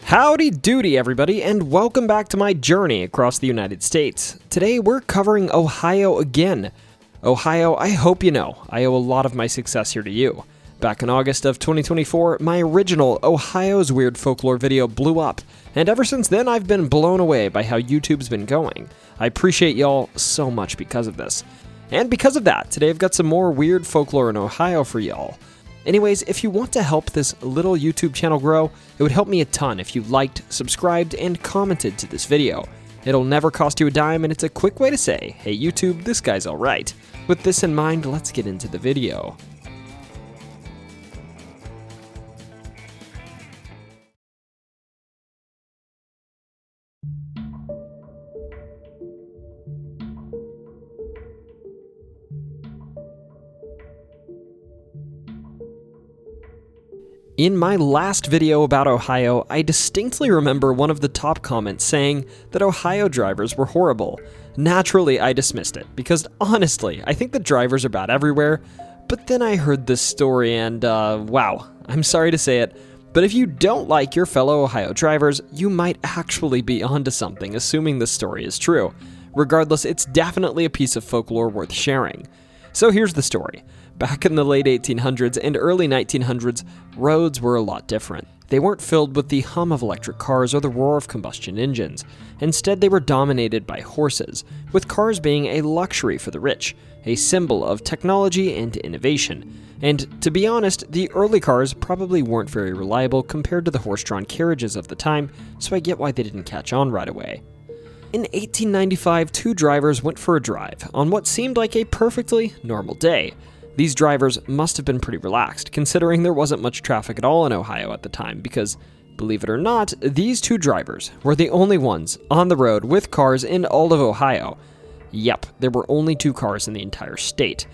Howdy doody everybody, and welcome back to my journey across the United States. Today we're covering Ohio again. Ohio, I hope you know, I owe a lot of my success here to you. Back in August of 2024, my original Ohio's Weird Folklore video blew up, and ever since then I've been blown away by how YouTube's been going. I appreciate y'all so much because of this. And because of that, today I've got some more weird folklore in Ohio for y'all. Anyways, if you want to help this little YouTube channel grow, it would help me a ton if you liked, subscribed, and commented to this video. It'll never cost you a dime, and it's a quick way to say, hey YouTube, this guy's alright. With this in mind, let's get into the video. In my last video about Ohio, I distinctly remember one of the top comments saying that Ohio drivers were horrible. Naturally, I dismissed it, because honestly, I think the drivers are bad everywhere, but then I heard this story and, wow, I'm sorry to say it, but if you don't like your fellow Ohio drivers, you might actually be onto something, assuming this story is true. Regardless, it's definitely a piece of folklore worth sharing. So here's the story. Back in the late 1800s and early 1900s, roads were a lot different. They weren't filled with the hum of electric cars or the roar of combustion engines. Instead, they were dominated by horses, with cars being a luxury for the rich, a symbol of technology and innovation. And to be honest, the early cars probably weren't very reliable compared to the horse-drawn carriages of the time, so I get why they didn't catch on right away. In 1895, two drivers went for a drive on what seemed like a perfectly normal day. These drivers must have been pretty relaxed, considering there wasn't much traffic at all in Ohio at the time, because, believe it or not, these two drivers were the only ones on the road with cars in all of Ohio. Yep, there were only two cars in the entire state.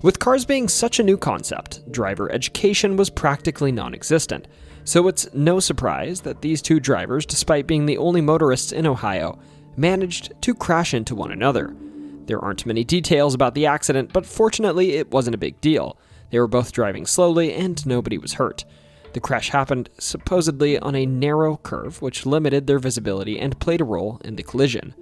With cars being such a new concept, driver education was practically non-existent, so it's no surprise that these two drivers, despite being the only motorists in Ohio, managed to crash into one another. There aren't many details about the accident, but fortunately it wasn't a big deal. They were both driving slowly and nobody was hurt. The crash happened supposedly on a narrow curve which limited their visibility and played a role in the collision.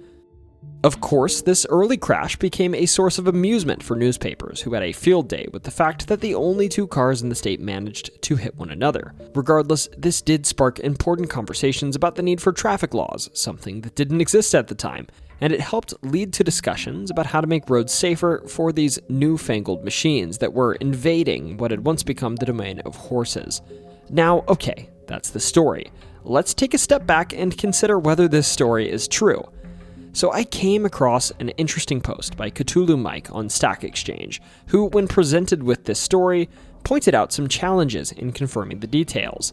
Of course, this early crash became a source of amusement for newspapers who had a field day with the fact that the only two cars in the state managed to hit one another. Regardless, this did spark important conversations about the need for traffic laws, something that didn't exist at the time, and it helped lead to discussions about how to make roads safer for these newfangled machines that were invading what had once become the domain of horses. Now, okay, that's the story. Let's take a step back and consider whether this story is true. So I came across an interesting post by Cthulhu Mike on Stack Exchange, who, when presented with this story, pointed out some challenges in confirming the details.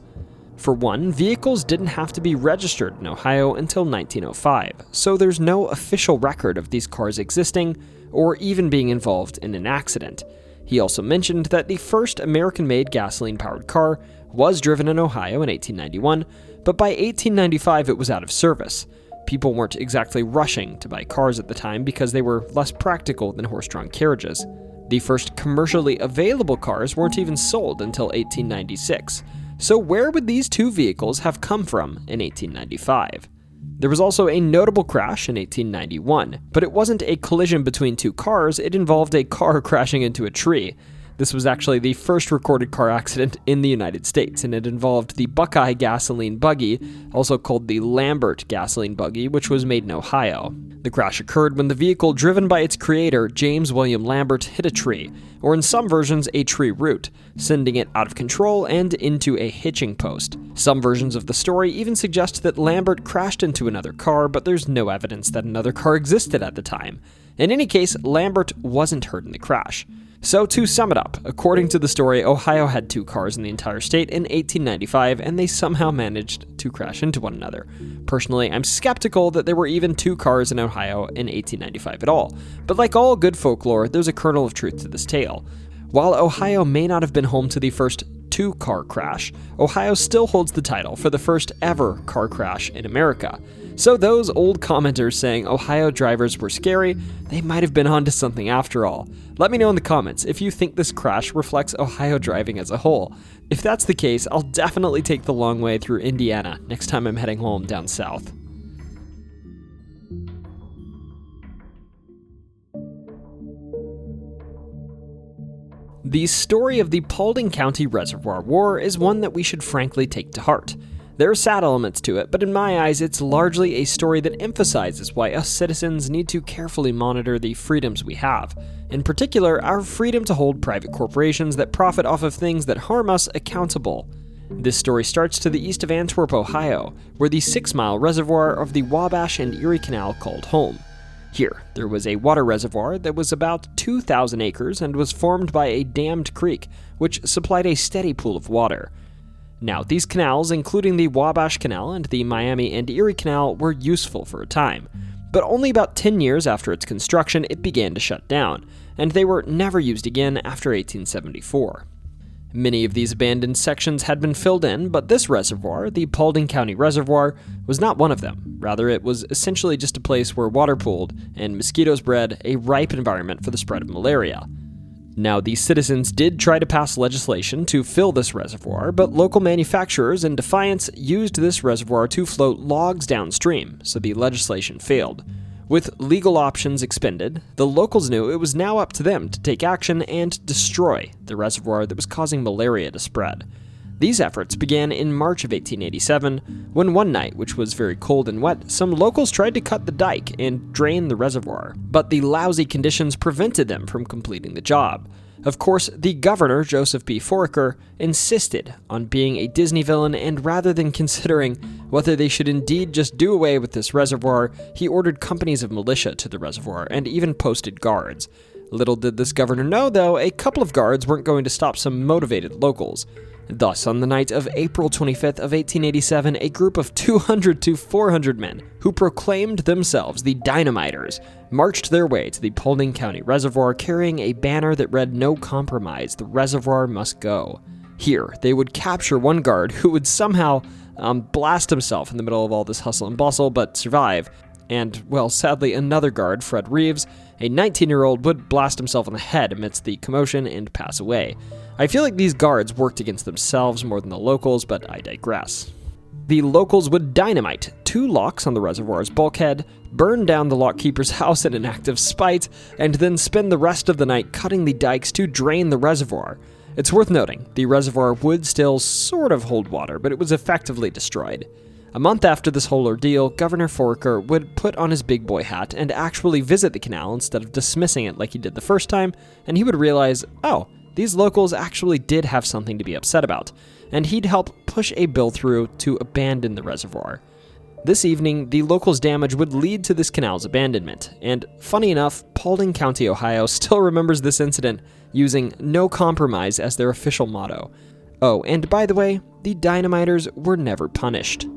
For one, vehicles didn't have to be registered in Ohio until 1905, so there's no official record of these cars existing or even being involved in an accident. He also mentioned that the first American-made gasoline-powered car was driven in Ohio in 1891, but by 1895 it was out of service. People weren't exactly rushing to buy cars at the time because they were less practical than horse-drawn carriages. The first commercially available cars weren't even sold until 1896. So where would these two vehicles have come from in 1895? There was also a notable crash in 1891, but it wasn't a collision between two cars, it involved a car crashing into a tree. This was actually the first recorded car accident in the United States, and it involved the Buckeye gasoline buggy, also called the Lambert gasoline buggy, which was made in Ohio. The crash occurred when the vehicle driven by its creator, James William Lambert, hit a tree, or in some versions a tree root, sending it out of control and into a hitching post. Some versions of the story even suggest that Lambert crashed into another car, but there's no evidence that another car existed at the time. In any case, Lambert wasn't hurt in the crash. So to sum it up, according to the story, Ohio had two cars in the entire state in 1895, and they somehow managed to crash into one another. Personally, I'm skeptical that there were even two cars in Ohio in 1895 at all, but like all good folklore, there's a kernel of truth to this tale. While Ohio may not have been home to the first II car crash, Ohio still holds the title for the first ever car crash in America. So those old commenters saying Ohio drivers were scary, they might have been onto something after all. Let me know in the comments if you think this crash reflects Ohio driving as a whole. If that's the case, I'll definitely take the long way through Indiana next time I'm heading home down south. The story of the Paulding County Reservoir War is one that we should frankly take to heart. There are sad elements to it, but in my eyes, it's largely a story that emphasizes why us citizens need to carefully monitor the freedoms we have. In particular, our freedom to hold private corporations that profit off of things that harm us accountable. This story starts to the east of Antwerp, Ohio, where the 6-mile reservoir of the Wabash and Erie Canal called home. Here, there was a water reservoir that was about 2,000 acres and was formed by a dammed creek, which supplied a steady pool of water. Now, these canals, including the Wabash Canal and the Miami and Erie Canal, were useful for a time, but only about 10 years after its construction, it began to shut down, and they were never used again after 1874. Many of these abandoned sections had been filled in, but this reservoir, the Paulding County Reservoir, was not one of them. Rather, it was essentially just a place where water pooled and mosquitoes bred, a ripe environment for the spread of malaria. Now, the citizens did try to pass legislation to fill this reservoir, but local manufacturers, in defiance, used this reservoir to float logs downstream, so the legislation failed. With legal options expended, the locals knew it was now up to them to take action and destroy the reservoir that was causing malaria to spread. These efforts began in March of 1887, when one night, which was very cold and wet, some locals tried to cut the dike and drain the reservoir, but the lousy conditions prevented them from completing the job. Of course, the governor, Joseph B. Foraker, insisted on being a Disney villain, and rather than considering whether they should indeed just do away with this reservoir, he ordered companies of militia to the reservoir and even posted guards. Little did this governor know, though, a couple of guards weren't going to stop some motivated locals. Thus, on the night of April 25th of 1887, a group of 200 to 400 men, who proclaimed themselves the Dynamiters, marched their way to the Paulding County Reservoir carrying a banner that read, "No compromise, the reservoir must go." Here, they would capture one guard who would somehow blast himself in the middle of all this hustle and bustle, but survive. And, well, sadly, another guard, Fred Reeves, a 19-year-old, would blast himself on the head amidst the commotion and pass away. I feel like these guards worked against themselves more than the locals, but I digress. The locals would dynamite 2 locks on the reservoir's bulkhead, burn down the lockkeeper's house in an act of spite, and then spend the rest of the night cutting the dikes to drain the reservoir. It's worth noting, the reservoir would still sort of hold water, but it was effectively destroyed. A month after this whole ordeal, Governor Foraker would put on his big boy hat and actually visit the canal instead of dismissing it like he did the first time, and he would realize, oh, these locals actually did have something to be upset about, and he'd help push a bill through to abandon the reservoir. This evening, the locals' damage would lead to this canal's abandonment, and funny enough, Paulding County, Ohio still remembers this incident using "No compromise" as their official motto. Oh, and by the way, the dynamiters were never punished.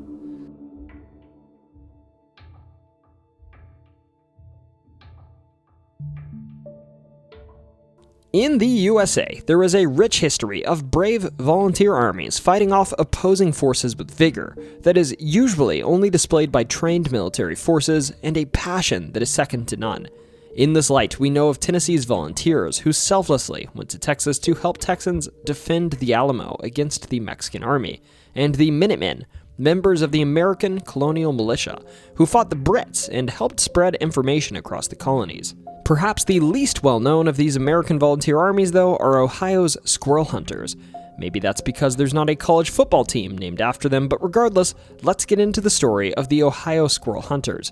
In the USA, there is a rich history of brave volunteer armies fighting off opposing forces with vigor that is usually only displayed by trained military forces and a passion that is second to none. In this light, we know of Tennessee's volunteers who selflessly went to Texas to help Texans defend the Alamo against the Mexican army, and the Minutemen, members of the American colonial militia, who fought the Brits and helped spread information across the colonies. Perhaps the least well-known of these American volunteer armies, though, are Ohio's Squirrel Hunters. Maybe that's because there's not a college football team named after them, but regardless, let's get into the story of the Ohio Squirrel Hunters.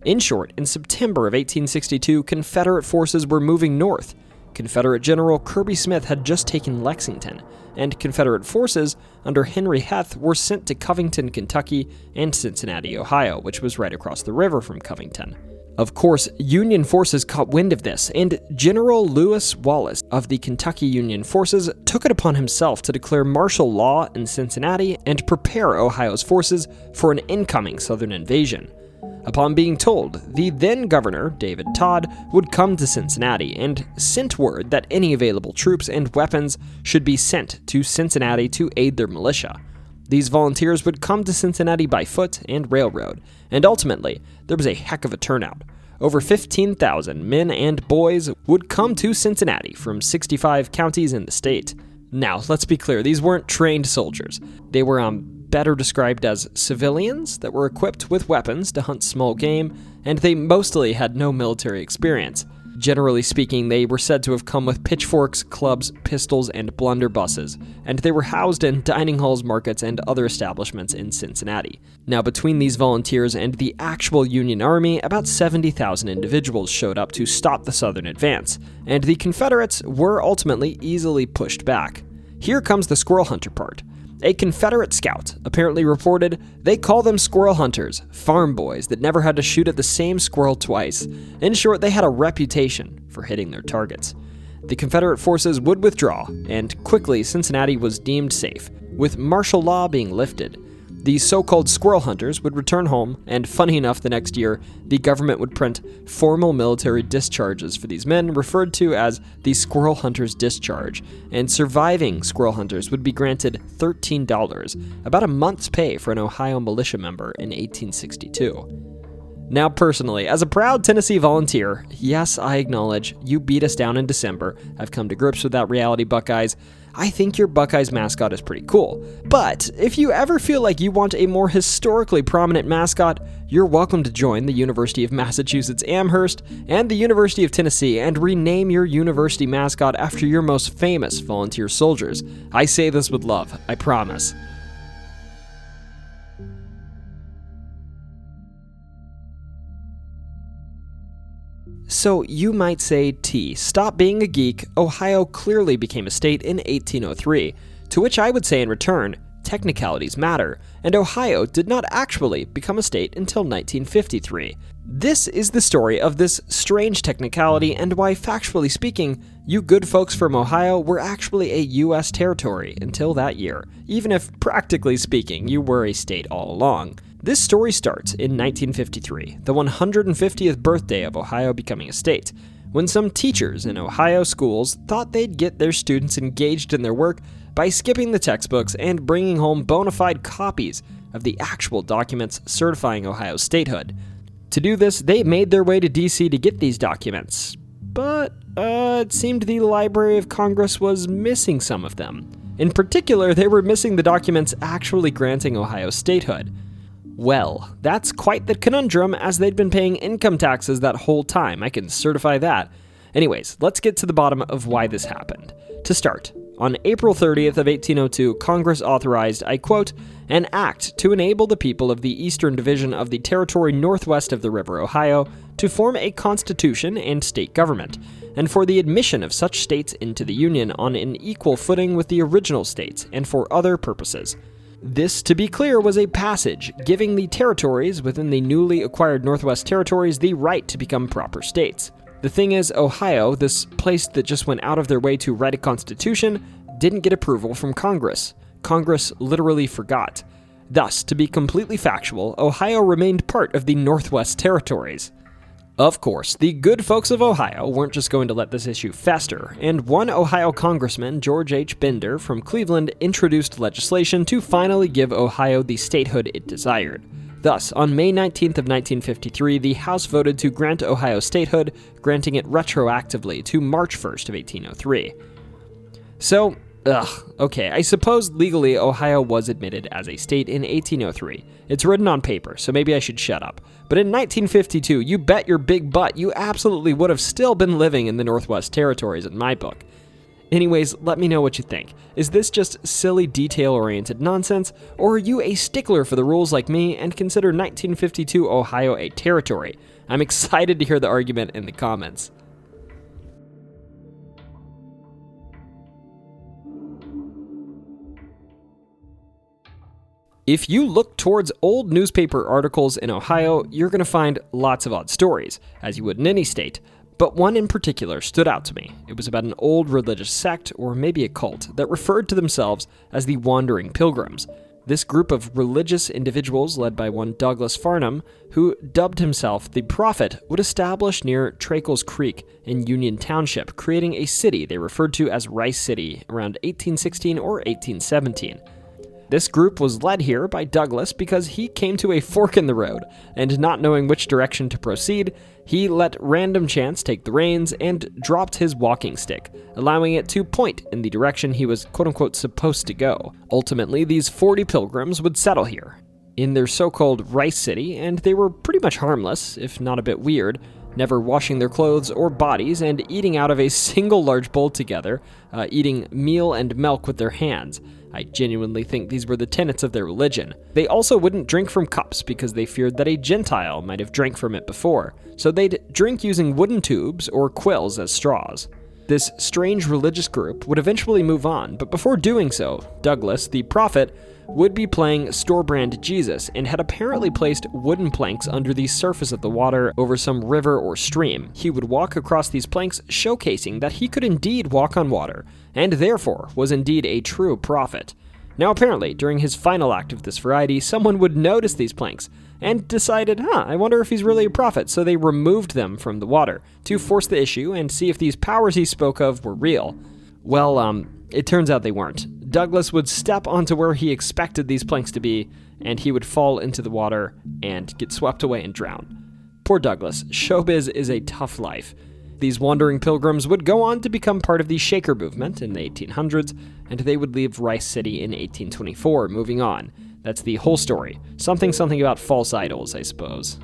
In short, in September of 1862, Confederate forces were moving north. Confederate General Kirby Smith had just taken Lexington, and Confederate forces under Henry Heth were sent to Covington, Kentucky, and Cincinnati, Ohio, which was right across the river from Covington. Of course, Union forces caught wind of this, and General Lewis Wallace of the Kentucky Union forces took it upon himself to declare martial law in Cincinnati and prepare Ohio's forces for an incoming Southern invasion. upon being told the then governor, David Todd, would come to Cincinnati and sent word that any available troops and weapons should be sent to Cincinnati to aid their militia. These volunteers would come to Cincinnati by foot and railroad, and ultimately, there was a heck of a turnout. Over 15,000 men and boys would come to Cincinnati from 65 counties in the state. Now, let's be clear, these weren't trained soldiers. They were better described as civilians that were equipped with weapons to hunt small game, and they mostly had no military experience. Generally speaking, they were said to have come with pitchforks, clubs, pistols, and blunderbusses, and they were housed in dining halls, markets, and other establishments in Cincinnati. Now, between these volunteers and the actual Union Army, about 70,000 individuals showed up to stop the Southern advance, and the Confederates were ultimately easily pushed back. Here comes the Squirrel Hunter part. A Confederate scout apparently reported they call them squirrel hunters, farm boys that never had to shoot at the same squirrel twice. In short, they had a reputation for hitting their targets. The Confederate forces would withdraw, and quickly Cincinnati was deemed safe, with martial law being lifted. These so-called squirrel hunters would return home, and funny enough, the next year, the government would print formal military discharges for these men, referred to as the Squirrel Hunter's Discharge, and surviving squirrel hunters would be granted $13, about a month's pay for an Ohio militia member in 1862. Now, personally, as a proud Tennessee volunteer, yes, I acknowledge, you beat us down in December. I've come to grips with that reality, Buckeyes. I think your Buckeyes mascot is pretty cool. But if you ever feel like you want a more historically prominent mascot, you're welcome to join the University of Massachusetts Amherst and the University of Tennessee and rename your university mascot after your most famous volunteer soldiers. I say this with love, I promise. So you might say, T, stop being a geek, Ohio clearly became a state in 1803, to which I would say in return, technicalities matter, and Ohio did not actually become a state until 1953. This is the story of this strange technicality and why, factually speaking, you good folks from Ohio were actually a U.S. territory until that year, even if, practically speaking, you were a state all along. This story starts in 1953, the 150th birthday of Ohio becoming a state, when some teachers in Ohio schools thought they'd get their students engaged in their work by skipping the textbooks and bringing home bona fide copies of the actual documents certifying Ohio's statehood. To do this, they made their way to D.C. to get these documents, but it seemed the Library of Congress was missing some of them. In particular, they were missing the documents actually granting Ohio statehood. Well, that's quite the conundrum, as they'd been paying income taxes that whole time, I can certify that. Anyways, let's get to the bottom of why this happened. To start, on April 30th of 1802, Congress authorized, I quote, an act to enable the people of the Eastern Division of the territory northwest of the River Ohio to form a constitution and state government, and for the admission of such states into the Union on an equal footing with the original states, and for other purposes. This, to be clear, was a passage giving the territories within the newly acquired Northwest Territories the right to become proper states. The thing is, Ohio, this place that just went out of their way to write a constitution, didn't get approval from Congress. Congress literally forgot. Thus, to be completely factual, Ohio remained part of the Northwest Territories. Of course, the good folks of Ohio weren't just going to let this issue fester, and one Ohio congressman, George H. Bender from Cleveland, introduced legislation to finally give Ohio the statehood it desired. Thus, on May 19th of 1953, the House voted to grant Ohio statehood, granting it retroactively to March 1st of 1803. So, okay, I suppose legally Ohio was admitted as a state in 1803. It's written on paper, so maybe I should shut up. But in 1952, you bet your big butt you absolutely would have still been living in the Northwest Territories in my book. Anyways, let me know what you think. Is this just silly detail-oriented nonsense, or are you a stickler for the rules like me and consider 1952 Ohio a territory? I'm excited to hear the argument in the comments. If you look towards old newspaper articles in Ohio, you're going to find lots of odd stories, as you would in any state, but one in particular stood out to me. It was about an old religious sect, or maybe a cult, that referred to themselves as the Wandering Pilgrims. This group of religious individuals, led by one Douglas Farnham, who dubbed himself the Prophet, would establish near Treacle's Creek in Union Township, creating a city they referred to as Rice City around 1816 or 1817. This group was led here by Douglas because he came to a fork in the road, and not knowing which direction to proceed, he let random chance take the reins and dropped his walking stick, allowing it to point in the direction he was quote-unquote supposed to go. Ultimately, these 40 pilgrims would settle here, in their so-called Rice City, and they were pretty much harmless, if not a bit weird, never washing their clothes or bodies and eating out of a single large bowl together, eating meal and milk with their hands. I genuinely think these were the tenets of their religion. They also wouldn't drink from cups because they feared that a Gentile might have drank from it before, so they'd drink using wooden tubes or quills as straws. This strange religious group would eventually move on, but before doing so, Douglas, the prophet, would be playing store-brand Jesus and had apparently placed wooden planks under the surface of the water over some river or stream. He would walk across these planks, showcasing that he could indeed walk on water, and therefore was indeed a true prophet. Now apparently, during his final act of this variety, someone would notice these planks and decided, I wonder if he's really a prophet, so they removed them from the water to force the issue and see if these powers he spoke of were real. Well, it turns out they weren't. Douglas would step onto where he expected these planks to be, and he would fall into the water and get swept away and drown. Poor Douglas. Showbiz is a tough life. These wandering pilgrims would go on to become part of the Shaker movement in the 1800s, and they would leave Rice City in 1824, moving on. That's the whole story. Something about false idols, I suppose.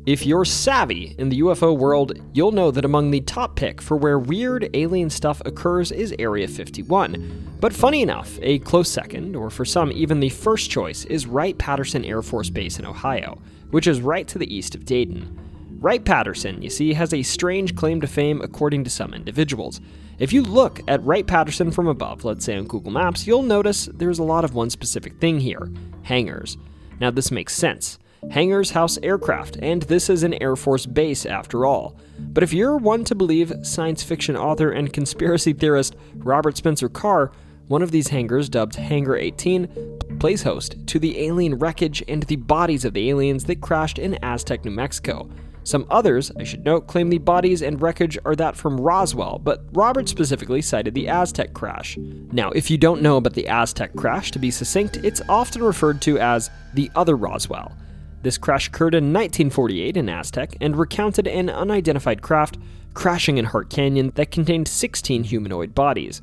If you're savvy in the UFO world, you'll know that among the top pick for where weird alien stuff occurs is Area 51. But funny enough, a close second, or for some even the first choice, is Wright-Patterson Air Force Base in Ohio, which is right to the east of Dayton. Wright-Patterson, you see, has a strange claim to fame according to some individuals. If you look at Wright-Patterson from above, let's say on Google Maps, you'll notice there's a lot of one specific thing here: hangars. Now this makes sense. Hangars house aircraft, and this is an Air Force base after all. But if you're one to believe science fiction author and conspiracy theorist Robert Spencer Carr, one of these hangars, dubbed Hangar 18, plays host to the alien wreckage and the bodies of the aliens that crashed in Aztec, New Mexico. Some others, I should note, claim the bodies and wreckage are that from Roswell, but Robert specifically cited the Aztec crash. Now, if you don't know about the Aztec crash, to be succinct, it's often referred to as the other Roswell. This crash occurred in 1948 in Aztec and recounted an unidentified craft crashing in Hart Canyon that contained 16 humanoid bodies.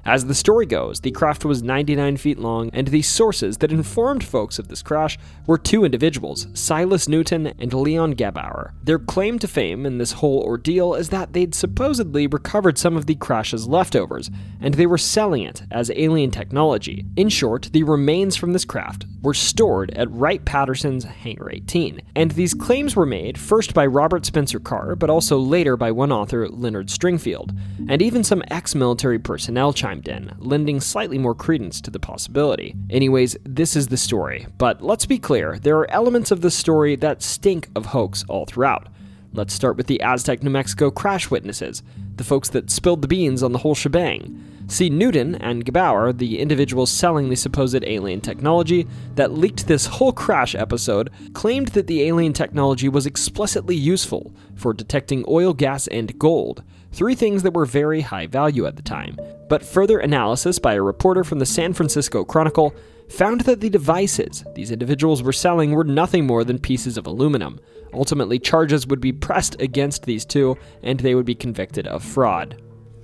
As the story goes, the craft was 99 feet long, and the sources that informed folks of this crash were two individuals, Silas Newton and Leon Gebauer. Their claim to fame in this whole ordeal is that they'd supposedly recovered some of the crash's leftovers, and they were selling it as alien technology. In short, the remains from this craft were stored at Wright-Patterson's Hangar 18, and these claims were made first by Robert Spencer Carr, but also later by one author, Leonard Stringfield, and even some ex-military personnel chimed in, lending slightly more credence to the possibility. Anyways, this is the story, but let's be clear, there are elements of the story that stink of hoax all throughout. Let's start with the Aztec, New Mexico crash witnesses, the folks that spilled the beans on the whole shebang. See, Newton and Gebauer, the individuals selling the supposed alien technology that leaked this whole crash episode, claimed that the alien technology was explicitly useful for detecting oil, gas, and gold, three things that were very high value at the time. But further analysis by a reporter from the San Francisco Chronicle found that the devices these individuals were selling were nothing more than pieces of aluminum. Ultimately, charges would be pressed against these two, and they would be convicted of fraud.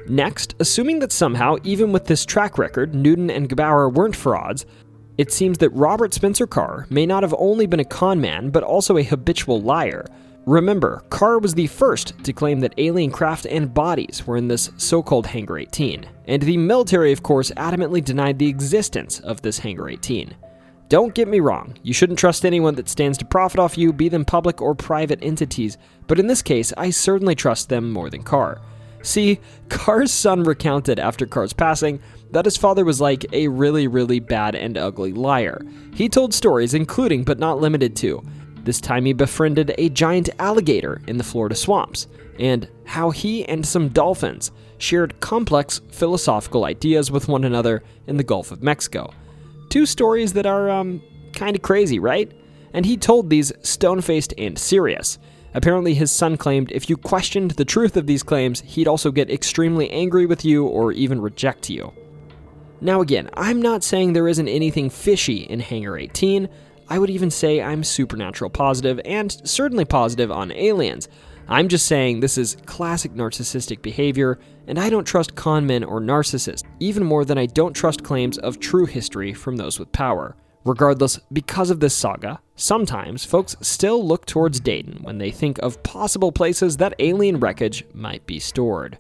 Next, assuming that somehow, even with this track record, Newton and Gebauer weren't frauds, it seems that Robert Spencer Carr may not have only been a con man, but also a habitual liar. Remember, Carr was the first to claim that alien craft and bodies were in this so-called Hangar 18, and the military, of course, adamantly denied the existence of this Hangar 18. Don't get me wrong, you shouldn't trust anyone that stands to profit off you, be them public or private entities, but in this case, I certainly trust them more than Carr. See, Carr's son recounted after Carr's passing that his father was like a really, really bad and ugly liar. He told stories including, but not limited to, This time he befriended a giant alligator in the Florida swamps, and how he and some dolphins shared complex philosophical ideas with one another in the Gulf of Mexico. Two stories that are, kinda crazy, right? And he told these stone-faced and serious. Apparently his son claimed if you questioned the truth of these claims, he'd also get extremely angry with you or even reject you. Now again, I'm not saying there isn't anything fishy in Hangar 18. I would even say I'm supernatural positive and certainly positive on aliens. I'm just saying this is classic narcissistic behavior, and I don't trust con men or narcissists, even more than I don't trust claims of true history from those with power. Regardless, because of this saga, sometimes folks still look towards Dayton when they think of possible places that alien wreckage might be stored.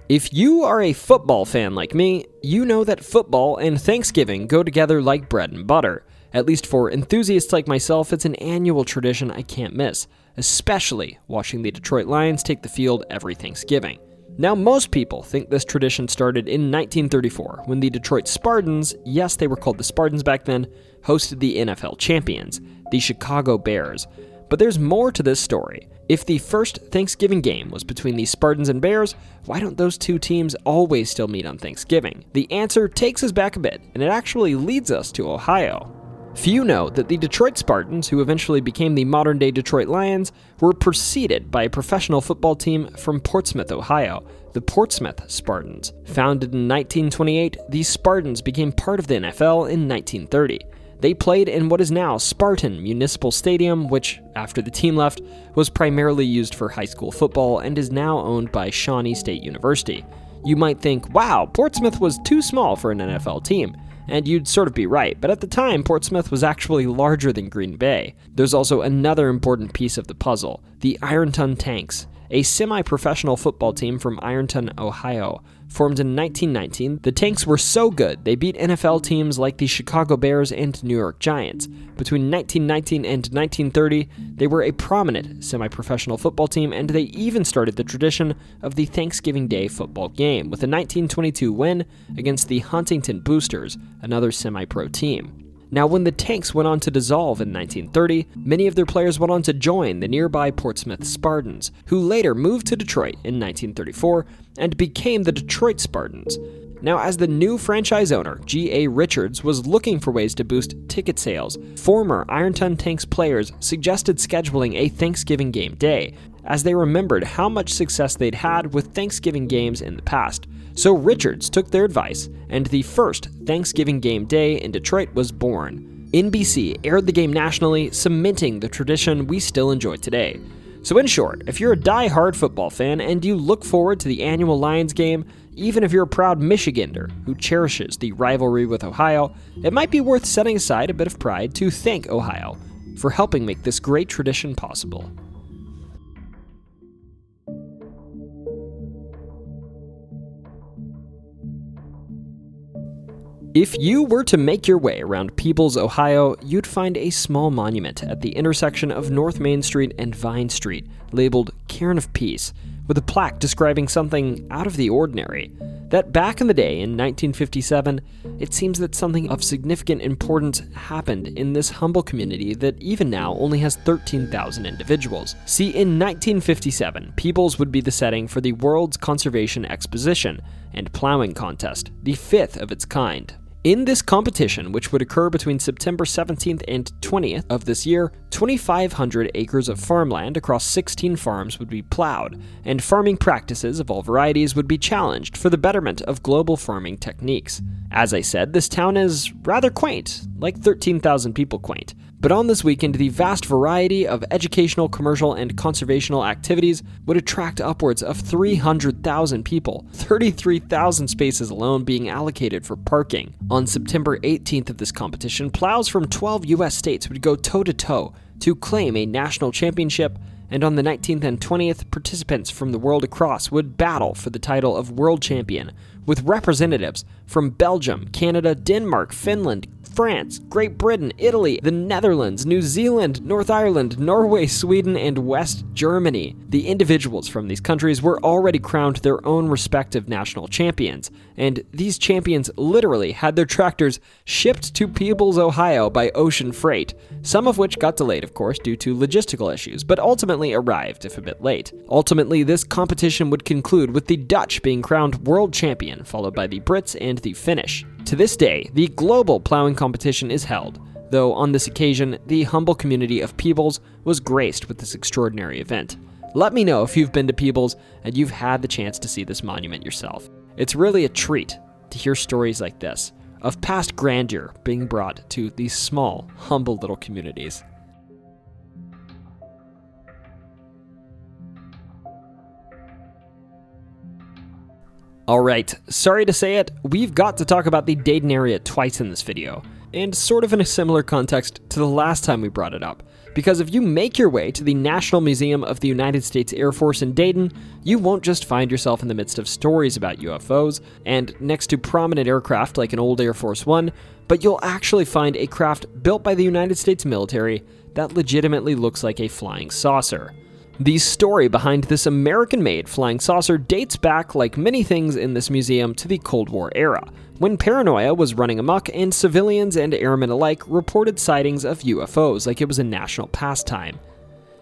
If you are a football fan like me, you know that football and Thanksgiving go together like bread and butter. At least for enthusiasts like myself, it's an annual tradition I can't miss, especially watching the Detroit Lions take the field every Thanksgiving. Now, most people think this tradition started in 1934, when the Detroit Spartans, yes, they were called the Spartans back then, hosted the NFL champions, the Chicago Bears. But there's more to this story. If the first Thanksgiving game was between the Spartans and Bears, why don't those two teams always still meet on Thanksgiving? The answer takes us back a bit, and it actually leads us to Ohio. Few know that the Detroit Spartans, who eventually became the modern-day Detroit Lions, were preceded by a professional football team from Portsmouth, Ohio, the Portsmouth Spartans. Founded in 1928, the Spartans became part of the NFL in 1930. They played in what is now Spartan Municipal Stadium, which, after the team left, was primarily used for high school football and is now owned by Shawnee State University. You might think, wow, Portsmouth was too small for an NFL team. And you'd sort of be right, but at the time, Portsmouth was actually larger than Green Bay. There's also another important piece of the puzzle, the Ironton Tanks, a semi-professional football team from Ironton, Ohio. Formed in 1919, the Tanks were so good they beat NFL teams like the Chicago Bears and New York Giants. Between 1919 and 1930, they were a prominent semi-professional football team, and they even started the tradition of the Thanksgiving Day football game with a 1922 win against the Huntington Boosters, another semi-pro team. Now, when the Tanks went on to dissolve in 1930, many of their players went on to join the nearby Portsmouth Spartans, who later moved to Detroit in 1934 and became the Detroit Spartans. Now, as the new franchise owner, G.A. Richards, was looking for ways to boost ticket sales, former Ironton Tanks players suggested scheduling a Thanksgiving game day, as they remembered how much success they'd had with Thanksgiving games in the past. So Richards took their advice, and the first Thanksgiving game day in Detroit was born. NBC aired the game nationally, cementing the tradition we still enjoy today. So in short, if you're a die-hard football fan and you look forward to the annual Lions game, even if you're a proud Michigander who cherishes the rivalry with Ohio, it might be worth setting aside a bit of pride to thank Ohio for helping make this great tradition possible. If you were to make your way around Peebles, Ohio, you'd find a small monument at the intersection of North Main Street and Vine Street, labeled Cairn of Peace, with a plaque describing something out of the ordinary. That back in the day, in 1957, it seems that something of significant importance happened in this humble community that even now only has 13,000 individuals. See, in 1957, Peebles would be the setting for the World's Conservation Exposition and Plowing Contest, the fifth of its kind. In this competition, which would occur between September 17th and 20th of this year, 2,500 acres of farmland across 16 farms would be plowed, and farming practices of all varieties would be challenged for the betterment of global farming techniques. As I said, this town is rather quaint, like 13,000 people quaint. But on this weekend, the vast variety of educational, commercial, and conservational activities would attract upwards of 300,000 people, 33,000 spaces alone being allocated for parking. On September 18th of this competition, plows from 12 U.S. states would go toe-to-toe to claim a national championship, and on the 19th and 20th, participants from the world across would battle for the title of world champion, with representatives from Belgium, Canada, Denmark, Finland, France, Great Britain, Italy, the Netherlands, New Zealand, North Ireland, Norway, Sweden, and West Germany. The individuals from these countries were already crowned their own respective national champions, and these champions literally had their tractors shipped to Peebles, Ohio by ocean freight, some of which got delayed, of course, due to logistical issues, but ultimately arrived, if a bit late. Ultimately, this competition would conclude with the Dutch being crowned world champion, followed by the Brits and the Finnish. To this day, the global plowing competition is held, though on this occasion, the humble community of Peebles was graced with this extraordinary event. Let me know if you've been to Peebles and you've had the chance to see this monument yourself. It's really a treat to hear stories like this, of past grandeur being brought to these small, humble little communities. Alright, sorry to say it, we've got to talk about the Dayton area twice in this video, and sort of in a similar context to the last time we brought it up, because if you make your way to the National Museum of the United States Air Force in Dayton, you won't just find yourself in the midst of stories about UFOs, and next to prominent aircraft like an old Air Force One, but you'll actually find a craft built by the United States military that legitimately looks like a flying saucer. The story behind this American-made flying saucer dates back, like many things in this museum, to the Cold War era, when paranoia was running amok and civilians and airmen alike reported sightings of UFOs like it was a national pastime.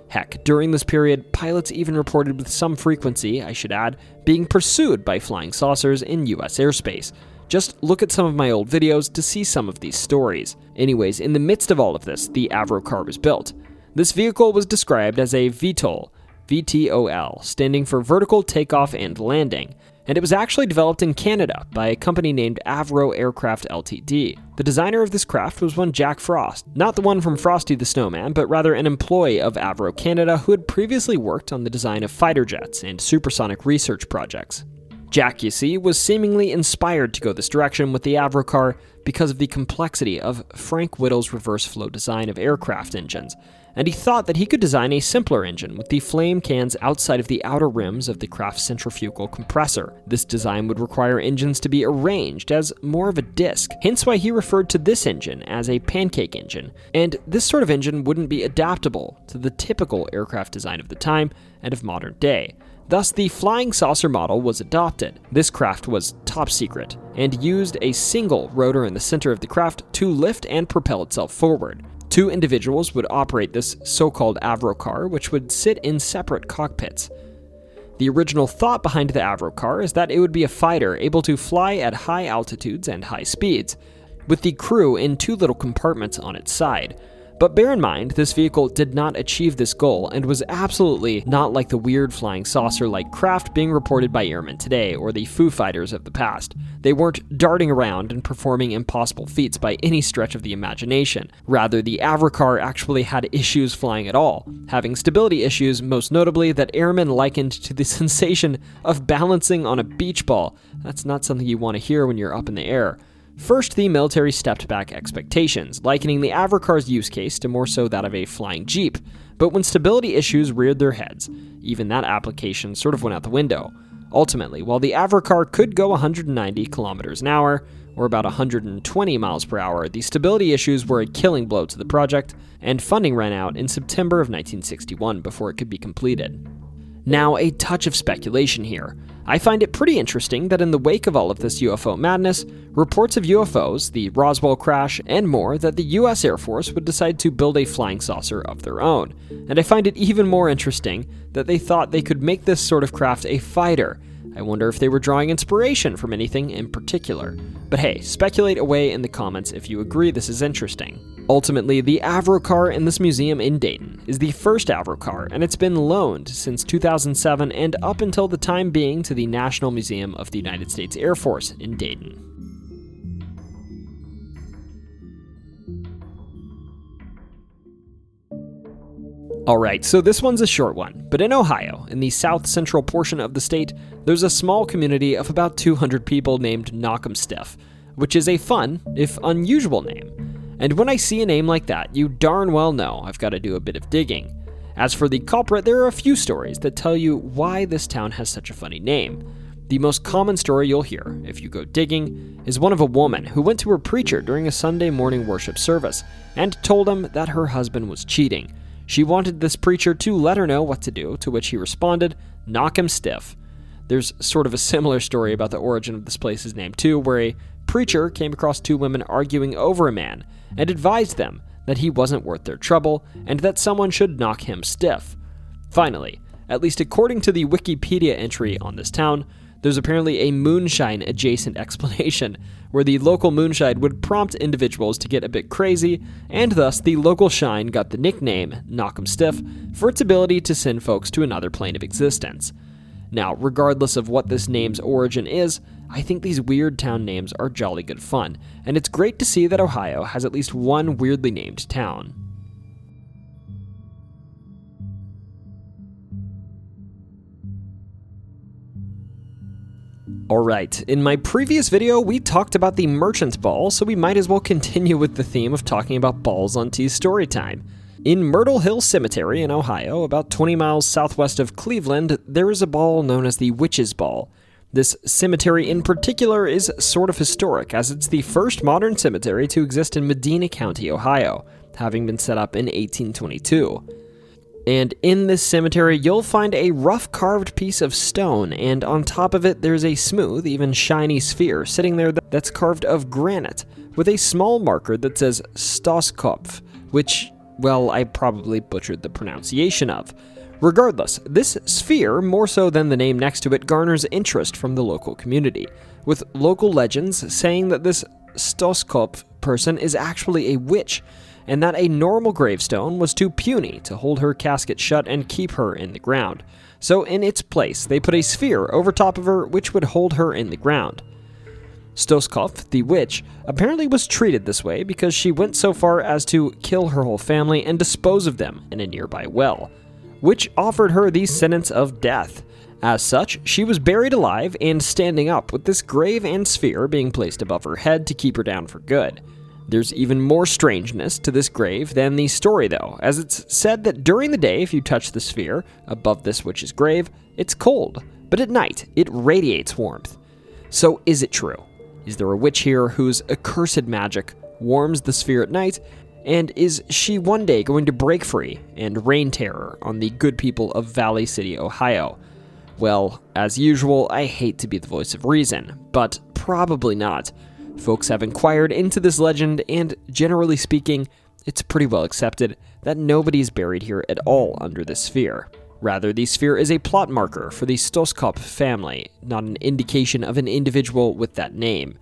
Heck, during this period, pilots even reported with some frequency, I should add, being pursued by flying saucers in US airspace. Just look at some of my old videos to see some of these stories. Anyways, in the midst of all of this, the Avrocar was built. This vehicle was described as a VTOL, VTOL, standing for Vertical Takeoff and Landing, and it was actually developed in Canada by a company named Avro Aircraft Ltd. The designer of this craft was one Jack Frost, not the one from Frosty the Snowman, but rather an employee of Avro Canada who had previously worked on the design of fighter jets and supersonic research projects. Jack, you see, was seemingly inspired to go this direction with the Avrocar because of the complexity of Frank Whittle's reverse flow design of aircraft engines, and he thought that he could design a simpler engine with the flame cans outside of the outer rims of the craft's centrifugal compressor. This design would require engines to be arranged as more of a disc, hence why he referred to this engine as a pancake engine, and this sort of engine wouldn't be adaptable to the typical aircraft design of the time and of modern day. Thus, the flying saucer model was adopted. This craft was top secret, and used a single rotor in the center of the craft to lift and propel itself forward. Two individuals would operate this so-called Avrocar, which would sit in separate cockpits. The original thought behind the Avrocar is that it would be a fighter able to fly at high altitudes and high speeds, with the crew in two little compartments on its side. But bear in mind, this vehicle did not achieve this goal and was absolutely not like the weird flying saucer-like craft being reported by airmen today or the Foo Fighters of the past. They weren't darting around and performing impossible feats by any stretch of the imagination. Rather, the Avrocar actually had issues flying at all, having stability issues, most notably that airmen likened to the sensation of balancing on a beach ball. That's not something you want to hear when you're up in the air. First, the military stepped back expectations, likening the Avrocar's use case to more so that of a flying jeep, but when stability issues reared their heads, even that application sort of went out the window. Ultimately, while the Avrocar could go 190 kilometers an hour, or about 120 miles per hour, the stability issues were a killing blow to the project, and funding ran out in September of 1961 before it could be completed. Now, a touch of speculation here. I find it pretty interesting that in the wake of all of this UFO madness, reports of UFOs, the Roswell crash, and more, that the US Air Force would decide to build a flying saucer of their own. And I find it even more interesting that they thought they could make this sort of craft a fighter. I wonder if they were drawing inspiration from anything in particular. But hey, speculate away in the comments if you agree this is interesting. Ultimately, the Avrocar in this museum in Dayton is the first Avrocar, and it's been loaned since 2007 and up until the time being to the National Museum of the United States Air Force in Dayton. Alright, so this one's a short one, but in Ohio, in the south central portion of the state, there's a small community of about 200 people named Knockemstiff, which is a fun, if unusual name. And when I see a name like that, you darn well know I've got to do a bit of digging. As for the culprit, there are a few stories that tell you why this town has such a funny name. The most common story you'll hear, if you go digging, is one of a woman who went to her preacher during a Sunday morning worship service and told him that her husband was cheating. She wanted this preacher to let her know what to do, to which he responded, "Knock him stiff." There's sort of a similar story about the origin of this place's name too, where a preacher came across two women arguing over a man and advised them that he wasn't worth their trouble and that someone should knock him stiff. Finally, at least according to the Wikipedia entry on this town, there's apparently a moonshine-adjacent explanation, where the local moonshine would prompt individuals to get a bit crazy, and thus the local shine got the nickname Knockemstiff for its ability to send folks to another plane of existence. Now, regardless of what this name's origin is, I think these weird town names are jolly good fun, and it's great to see that Ohio has at least one weirdly named town. Alright, in my previous video we talked about the Merchant Ball, so we might as well continue with the theme of talking about balls on T's Storytime. In Myrtle Hill Cemetery in Ohio, about 20 miles southwest of Cleveland, there is a ball known as the Witch's Ball. This cemetery in particular is sort of historic, as it's the first modern cemetery to exist in Medina County, Ohio, having been set up in 1822. And in this cemetery, you'll find a rough carved piece of stone, and on top of it, there's a smooth, even shiny sphere sitting there that's carved of granite, with a small marker that says Stoskopf, which, well, I probably butchered the pronunciation of. Regardless, this sphere, more so than the name next to it, garners interest from the local community, with local legends saying that this Stoskopf person is actually a witch, and that a normal gravestone was too puny to hold her casket shut and keep her in the ground. So in its place, they put a sphere over top of her which would hold her in the ground. Stoskopf, the witch, apparently was treated this way because she went so far as to kill her whole family and dispose of them in a nearby well, which offered her the sentence of death. As such, she was buried alive and standing up, with this grave and sphere being placed above her head to keep her down for good. There's even more strangeness to this grave than the story though, as it's said that during the day, if you touch the sphere above this witch's grave, it's cold, but at night, it radiates warmth. So is it true? Is there a witch here whose accursed magic warms the sphere at night, and is she one day going to break free and rain terror on the good people of Valley City, Ohio? Well, as usual, I hate to be the voice of reason, but probably not. Folks have inquired into this legend, and generally speaking, it's pretty well accepted that nobody is buried here at all under this sphere. Rather, the sphere is a plot marker for the Stoskopf family, not an indication of an individual with that name.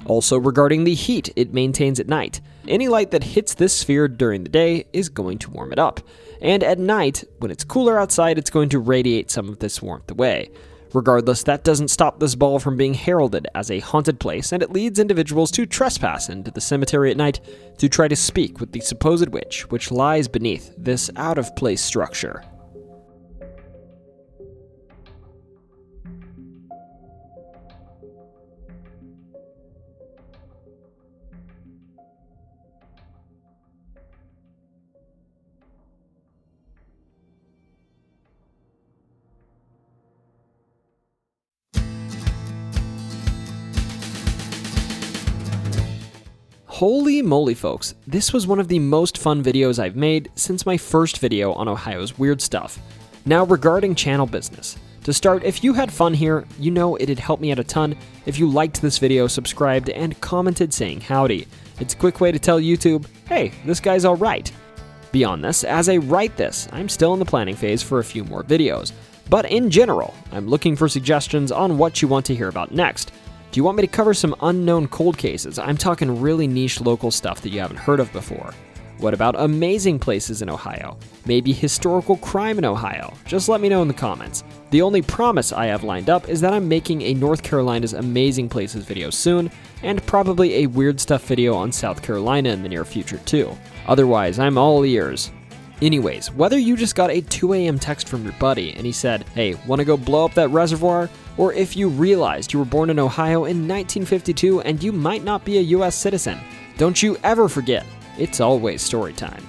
Also, regarding the heat it maintains at night, any light that hits this sphere during the day is going to warm it up, and at night, when it's cooler outside, it's going to radiate some of this warmth away. Regardless, that doesn't stop this ball from being heralded as a haunted place, and it leads individuals to trespass into the cemetery at night to try to speak with the supposed witch which lies beneath this out-of-place structure. Holy moly folks, this was one of the most fun videos I've made since my first video on Ohio's weird stuff. Now regarding channel business. To start, if you had fun here, you know it'd help me out a ton if you liked this video, subscribed, and commented saying howdy. It's a quick way to tell YouTube, hey, this guy's alright. Beyond this, as I write this, I'm still in the planning phase for a few more videos. But in general, I'm looking for suggestions on what you want to hear about next. Do you want me to cover some unknown cold cases? I'm talking really niche local stuff that you haven't heard of before. What about amazing places in Ohio? Maybe historical crime in Ohio? Just let me know in the comments. The only promise I have lined up is that I'm making a North Carolina's Amazing Places video soon, and probably a weird stuff video on South Carolina in the near future too. Otherwise, I'm all ears. Anyways, whether you just got a 2 a.m. text from your buddy and he said, hey, wanna go blow up that reservoir? Or if you realized you were born in Ohio in 1952 and you might not be a US citizen, don't you ever forget, it's always story time.